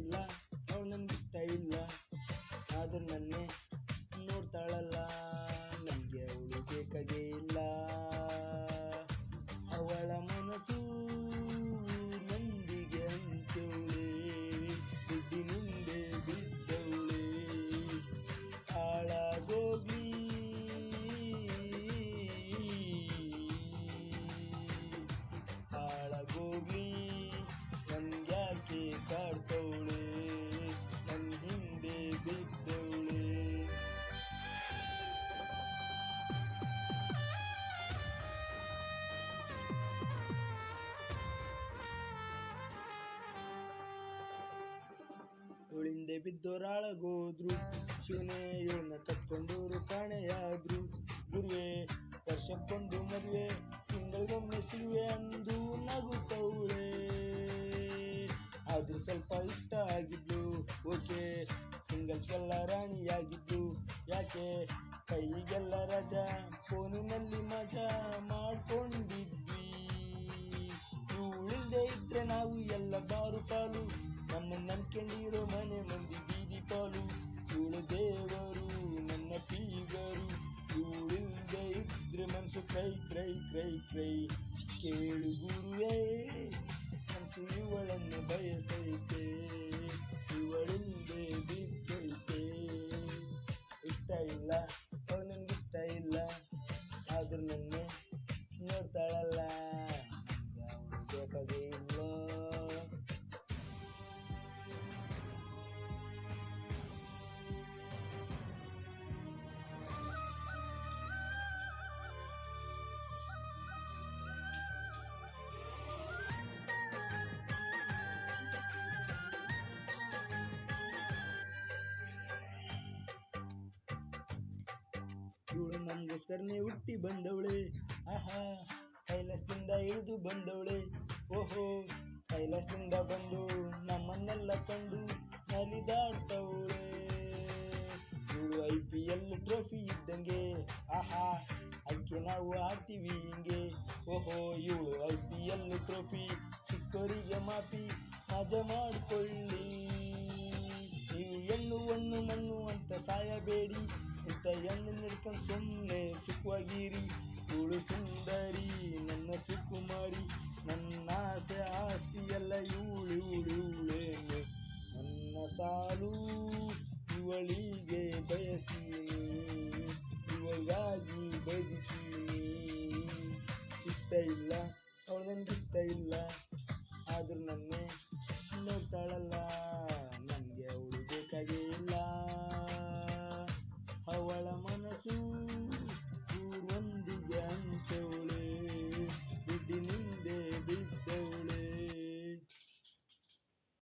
ಇಲ್ಲ, ಅವಳು ನನ್ಗಿಷ್ಟ ಇಲ್ಲ, ಆದ್ರೂ ನನ್ನೇ ನೋಡ್ತಾಳಲ್ಲ, ನನಗೆ ಅವಳು ಬೇಕಾಗೇ ಇಲ್ಲ. ಅವಳ ಮನಸ್ಸು ನಂದಿಗೆ ಹಂಚೋಳೆ, ದುಡ್ಡಿನಿಂದೆ ಬಿದ್ದವಳೆ, ಹಾಳಾಗೋಗ್ಲಿ ಹಾಳಾಗೋಗ್ಲಿ, ನನ್ಗ್ಯಾಕೆ ಕಾಡ್ತವಳೆ, ನನ್ನ ಹಿಂದೆ ಬಿದ್ದವಳೆ. ಇವಳಿಂದೆ ಬಿದ್ದೋರಾಳಗೋದ್ರು, ಶಿವನೇ ಇವಳನ್ನ ಕಟ್ಕೊಂಡೋರು ಕಾಣೆಯಾದ್ರು, ಗುರುವೆ ವರ್ಷಕ್ಕೊಂದು ಮದುವೆ, ತಿಂಗಳಿಗೊಮ್ಮೆ ಸಿಗುವೆ ಅಂದು ನಗುತ್ತವಳೆ. ಆದ್ರೂ ಸ್ವಲ್ಪ ಇಷ್ಟ ಆಗಿದ್ಲು, ಓಕೆ ಸಿಂಗಲ್ಸ್ಗೆಲ್ಲ ರಾಣಿಯಾಗಿದ್ಲು, ಯಾಕೆ ಕೈಗೆಲ್ಲ ರಜಾ, ಫೋನಿನಲ್ಲಿ ಮಜಾ ಮಾಡ್ಕೊಂಡಿದ್ವಿ. ಇವಳಿಲ್ದೆ ಇದ್ರೆ ನಾವು ಎಲ್ಲ ಬಾರು ಪಾಲು, ನಮ್ಮನ್ನ ನಂಬ್ಕೊಂಡಿರೋ ಮನೆ ಮಂದಿ ಬೀದಿ ಪಾಲು. ಇವಳು ದೇವರು ನನ್ನ ಫೀಗರು, ಇವಳಿಲ್ದೆ ಇದ್ರೆ ಮನಸ್ಸು ಕ್ರೈ ಕ್ರೈ ಕ್ರೈ ಕ್ರೈ. ಕೇಳು ಗುರುವೇ ಮನಸ್ಸು ಇವಳನ್ನು ಬಯಸೈತೆ, ಇವಳಿಂದೆ ಬಿದ್ದೈತೆ. ಇಷ್ಟ ಇಲ್ಲ, ಅವಳು ನನಗಿಷ್ಟ ಇಲ್ಲ, ಆದ್ರೂ ನನ್ನೇ ನೋಡ್ತಾಳಲ್ಲ, ನನಗೆ ಅವಳು ಬೇಕಾಗೇ ಇಲ್ಲ. ಇವಳು ನಮಗೋಸ್ಕರನೇ ಹುಟ್ಟಿ ಬಂದವಳೆ, ಆಹಾ ಕೈಲಾಸದಿಂದ ಇಳಿದು ಬಂದವಳೆ, ಓಹೋ ಕೈಲಾಸದಿಂದ ಬಂದು ನಮ್ಮನ್ನೆಲ್ಲ ಕಂಡು ನಲಿದಾಡ್ತವಳೆ. ಇವಳು IPL ಟ್ರೋಫಿ ಇದ್ದಂಗೆ, ಆಹಾ ಅದಕ್ಕೆ ನಾವು ಆಡ್ತೀವಿ ಹಿಂಗೆ, ಓಹೋ ಇವಳು IPL ಟ್ರೋಫಿ, ಚಿಕ್ಕವರಿಗೆ ಮಾಪಿ ಮಜಾ ಮಾಡಿಕೊಳ್ಳಿ. ನೀವು ಹೆಣ್ಣು ಮಣ್ಣು ಅಂತ ಸಾಯಬೇಡಿ, ಇಂಥ ಹೆಣ್ಣು ನಡ್ಕೊಂಡು ಸುಮ್ಮನೆ ಸುಖವಾಗಿರಿ. ಇವಳು ಸುಂದರಿ ನನ್ನ ಸುಕುಮಾರಿ, ನನ್ನ ಆಸೆ ಆಸ್ತಿ ಎಲ್ಲ ಇವಳೇನೆ, ನನ್ನ ಸಾಲು ಇವಳಿಗೆ ಬಯಸೀನಿ, ಇವಳಿಗಾಗಿ ಬದುಕೀನಿ. ಇಷ್ಟ ಇಲ್ಲ, ಅವಳು ನನಗಿಷ್ಟ ಇಲ್ಲ, ಆದ್ರೂ